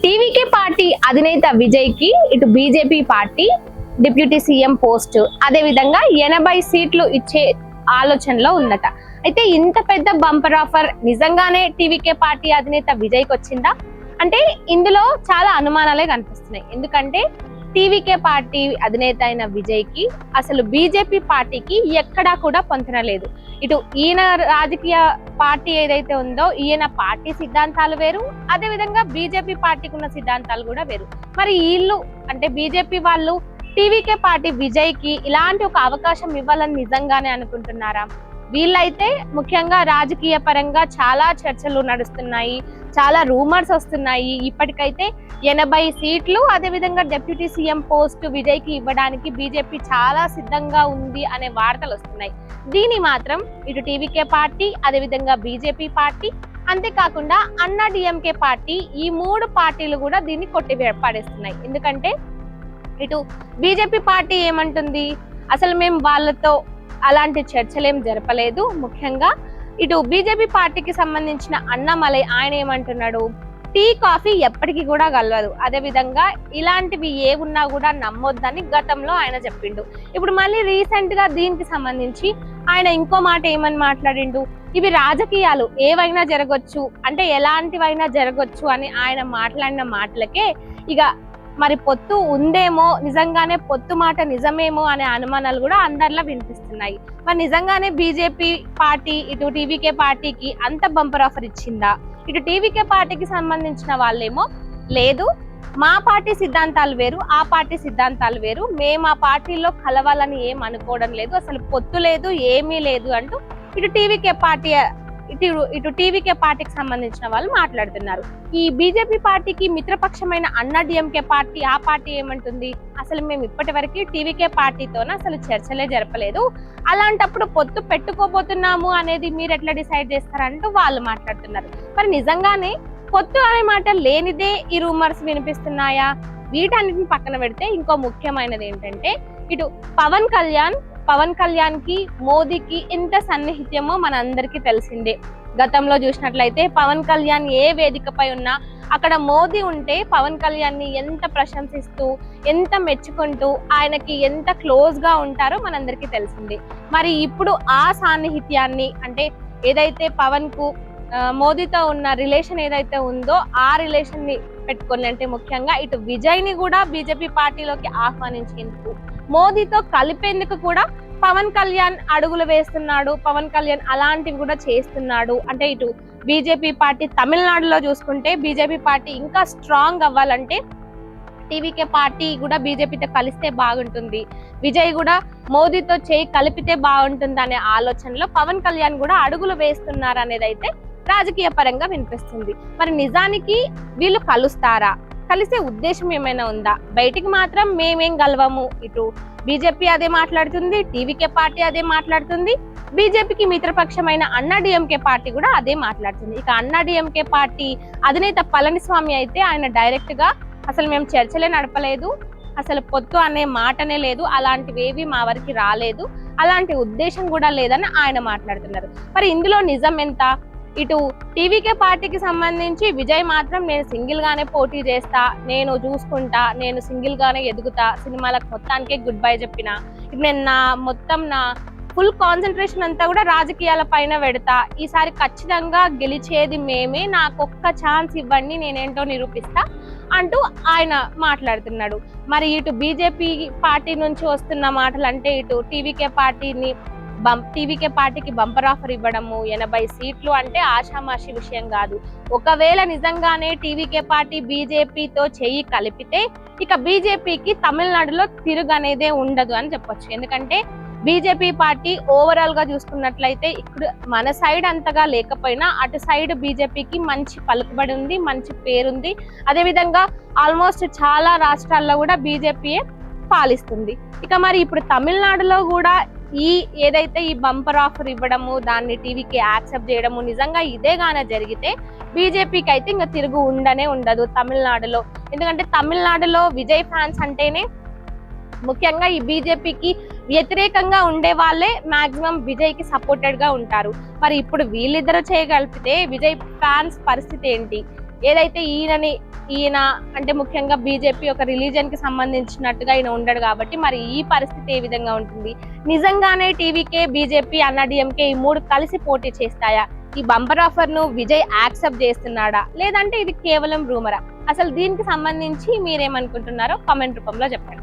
TVK party అధినేత విజయ్ కి ఇటు BJP party deputy CM post అదే విధంగా 80 సీట్లు ఇచ్చే ఆలోచనలో ఉందట. అయితే ఇంత పెద్ద బంపర్ ఆఫర్ నిజంగానే టీవీకే పార్టీ అధినేత విజయ్ కి వచ్చిందా అంటే ఇందులో చాలా అనుమానాలే కనిపిస్తున్నాయి. ఎందుకంటే టీవీకే పార్టీ అధినేత అయిన విజయ్ కి అసలు బీజేపీ పార్టీకి ఎక్కడా కూడా పొంతన లేదు. ఇటు ఈయన రాజకీయ పార్టీ ఏదైతే ఉందో ఈయన పార్టీ సిద్ధాంతాలు వేరు, అదే విధంగా బీజేపీ పార్టీకి ఉన్న సిద్ధాంతాలు కూడా వేరు. మరి వీళ్ళు అంటే బీజేపీ వాళ్ళు టీవీకే పార్టీ విజయ్ కి ఇలాంటి ఒక అవకాశం ఇవ్వాలని నిజంగానే అనుకుంటున్నారా? వీళ్ళైతే ముఖ్యంగా రాజకీయ పరంగా చాలా చర్చలు నడుస్తున్నాయి, చాలా రూమర్స్ వస్తున్నాయి. ఇప్పటికైతే 80 సీట్లు అదే విధంగా డిప్యూటీ సీఎం పోస్ట్ విజయ్ కి ఇవ్వడానికి బీజేపీ చాలా సిద్ధంగా ఉంది అనే వార్తలు వస్తున్నాయి. దీని మాత్రం ఇటు టీవీకే పార్టీ అదే విధంగా బీజేపీ పార్టీ అంతేకాకుండా అన్నా డిఎంకే పార్టీ ఈ 3 పార్టీలు కూడా దీన్ని కొట్టి పడేస్తున్నాయి. ఎందుకంటే ఇటు బీజేపీ పార్టీ ఏమంటుంది, అసలు మేము వాళ్ళతో అలాంటి చర్చలేం జరపలేదు. ముఖ్యంగా ఇటు బీజేపీ పార్టీకి సంబంధించిన అన్నామలై ఆయన ఏమంటున్నాడు, టీ కాఫీ ఎప్పటికీ కూడా కలవదు, అదే విధంగా ఇలాంటివి ఏ ఉన్నా కూడా నమ్మొద్దని గతంలో ఆయన చెప్పిండు. ఇప్పుడు మళ్ళీ రీసెంట్ గా దీనికి సంబంధించి ఆయన ఇంకో మాట ఏమని మాట్లాడిండు, ఇవి రాజకీయాలు ఏవైనా జరగొచ్చు అంటే ఎలాంటివైనా జరగొచ్చు అని ఆయన మాట్లాడిన మాటలకే ఇక మరి పొత్తు ఉందేమో, నిజంగానే పొత్తు మాట నిజమేమో అనే అనుమానాలు కూడా అందరిలో వినిపిస్తున్నాయి. మరి నిజంగానే బీజేపీ పార్టీ ఇటు టీవీకే పార్టీకి అంత బంపర్ ఆఫర్ ఇచ్చిందా? ఇటు టీవీకే పార్టీకి సంబంధించిన వాళ్ళేమో లేదు, మా పార్టీ సిద్ధాంతాలు వేరు, ఆ పార్టీ సిద్ధాంతాలు వేరు, మేము ఆ పార్టీలో కలవాలని ఏం అనుకోవడం లేదు, అసలు పొత్తు లేదు, ఏమీ లేదు అంటూ ఇటు టీవీకే పార్టీకి సంబంధించిన వాళ్ళు మాట్లాడుతున్నారు. ఈ బీజేపీ పార్టీకి మిత్రపక్షమైన అన్నా డిఎంకే పార్టీ ఆ పార్టీ ఏమంటుంది, అసలు మేము ఇప్పటి వరకు టీవీకే పార్టీతోనే అసలు చర్చలే జరపలేదు, అలాంటప్పుడు పొత్తు పెట్టుకోబోతున్నాము అనేది మీరు ఎట్లా డిసైడ్ చేస్తారంటూ వాళ్ళు మాట్లాడుతున్నారు. మరి నిజంగానే పొత్తు అనే మాట లేనిదే ఈ రూమర్స్ వినిపిస్తున్నాయా? వీటన్నిటిని పక్కన పెడితే ఇంకో ముఖ్యమైనది ఏంటంటే ఇటు పవన్ కళ్యాణ్ కి మోదీకి ఎంత సన్నిహిత్యమో మనందరికీ తెలిసిందే. గతంలో చూసినట్లయితే పవన్ కళ్యాణ్ ఏ వేదికపై ఉన్నా అక్కడ మోదీ ఉంటే పవన్ కళ్యాణ్ ని ఎంత ప్రశంసిస్తూ ఎంత మెచ్చుకుంటూ ఆయనకి ఎంత క్లోజ్ గా ఉంటారో మనందరికీ తెలిసిందే. మరి ఇప్పుడు ఆ సాన్నిహిత్యాన్ని అంటే ఏదైతే పవన్ కు మోదీతో ఉన్న రిలేషన్ ఏదైతే ఉందో ఆ రిలేషన్ ని పెట్టుకొని అంటే ముఖ్యంగా ఇటు విజయ్ ని కూడా బీజేపీ పార్టీలోకి ఆహ్వానించేందుకు మోదీతో కలిపేందుకు కూడా పవన్ కళ్యాణ్ అడుగులు వేస్తున్నాడు, పవన్ కళ్యాణ్ అలాంటివి కూడా చేస్తున్నాడు. అంటే ఇటు బీజేపీ పార్టీ తమిళనాడులో చూసుకుంటే బీజేపీ పార్టీ ఇంకా స్ట్రాంగ్ అవ్వాలంటే టీవీకే పార్టీ కూడా బీజేపీతో కలిస్తే బాగుంటుంది, విజయ్ కూడా మోదీతో చేయి కలిపితే బాగుంటుంది అనే ఆలోచనలో పవన్ కళ్యాణ్ కూడా అడుగులు వేస్తున్నారు అనేది అయితే రాజకీయ పరంగా వినిపిస్తుంది. మరి నిజానికి వీళ్ళు కలుస్తారా? కలిసే ఉద్దేశం ఏమైనా ఉందా? బయటికి మాత్రం మేమేం గలవము, ఇటు బీజేపీ అదే మాట్లాడుతుంది, టీవీకే పార్టీ అదే మాట్లాడుతుంది, బీజేపీకి మిత్రపక్షమైన అన్నా డిఎంకే పార్టీ కూడా అదే మాట్లాడుతుంది. ఇక అన్నా డిఎంకే పార్టీ అధినేత పళనిస్వామి అయితే ఆయన డైరెక్ట్ గా అసలు మేము చర్చలే నడపలేదు, అసలు పొత్తు అనే మాటనే లేదు, అలాంటివి ఏవి మా వరకు రాలేదు, అలాంటి ఉద్దేశం కూడా లేదని ఆయన మాట్లాడుతున్నారు. మరి ఇందులో నిజం ఎంత? ఇటు టీవీకే పార్టీకి సంబంధించి విజయ్ మాత్రం నేను సింగిల్ గానే పోటీ చేస్తా, నేను చూసుకుంటా, నేను సింగిల్ గానే ఎదుగుతా, సినిమాలకు మొత్తానికే గుడ్ బై చెప్పిన, ఇప్పుడు నేను నా ఫుల్ కాన్సన్ట్రేషన్ అంతా కూడా రాజకీయాల పైన పెడతా, ఈసారి ఖచ్చితంగా గెలిచేది మేమే, నాకు ఒక్క ఛాన్స్ ఇవ్వండి, నేనేంటో నిరూపిస్తా అంటూ ఆయన మాట్లాడుతున్నాడు. మరి ఇటు బీజేపీ పార్టీ నుంచి వస్తున్న మాటలు అంటే ఇటు టీవీకే పార్టీకి బంపర్ ఆఫర్ ఇవ్వడము 80 సీట్లు అంటే ఆషామాషి విషయం కాదు. ఒకవేళ నిజంగానే టీవీకే పార్టీ బీజేపీతో చెయ్యి కలిపితే ఇక బీజేపీకి తమిళనాడులో తిరుగు అనేదే ఉండదు అని చెప్పొచ్చు. ఎందుకంటే బీజేపీ పార్టీ ఓవరాల్ గా చూసుకున్నట్లయితే ఇక్కడ మన సైడ్ అంతగా లేకపోయినా అటు సైడ్ బీజేపీకి మంచి పలుకుబడి ఉంది, మంచి పేరుంది. అదే విధంగా ఆల్మోస్ట్ చాలా రాష్ట్రాల్లో కూడా బీజేపీయే పాలిస్తుంది. ఇక మరి ఇప్పుడు తమిళనాడులో కూడా ఏదైతే ఈ బంపర్ ఆఫర్ ఇవ్వడము దాన్ని టీవీకి యాక్సెప్ట్ చేయడము నిజంగా ఇదే గానే జరిగితే బీజేపీకి అయితే ఇంకా తిరుగు ఉండదు తమిళనాడులో. ఎందుకంటే తమిళనాడులో విజయ్ ఫ్యాన్స్ అంటేనే ముఖ్యంగా ఈ బీజేపీకి వ్యతిరేకంగా ఉండే వాళ్ళే మాక్సిమం విజయ్ కి సపోర్టెడ్ గా ఉంటారు. మరి ఇప్పుడు వీళ్ళిద్దరూ చేయగలిపితే విజయ్ ఫ్యాన్స్ పరిస్థితి ఏంటి? ఏదైతే ఈయనని ఈయన అంటే ముఖ్యంగా బీజేపీ ఒక రిలీజన్ కి సంబంధించినట్టుగా ఈయన ఉండడు కాబట్టి మరి ఈ పరిస్థితి ఏ విధంగా ఉంటుంది? నిజంగానే టీవీకే, బీజేపీ, అన్నాడీఎంకే ఈ మూడు కలిసి పోటీ చేస్తాయా? ఈ బంపర్ ఆఫర్ ను విజయ్ యాక్సెప్ట్ చేస్తున్నాడా, లేదంటే ఇది కేవలం రూమరా? అసలు దీనికి సంబంధించి మీరేమనుకుంటున్నారో కామెంట్ రూపంలో చెప్పండి.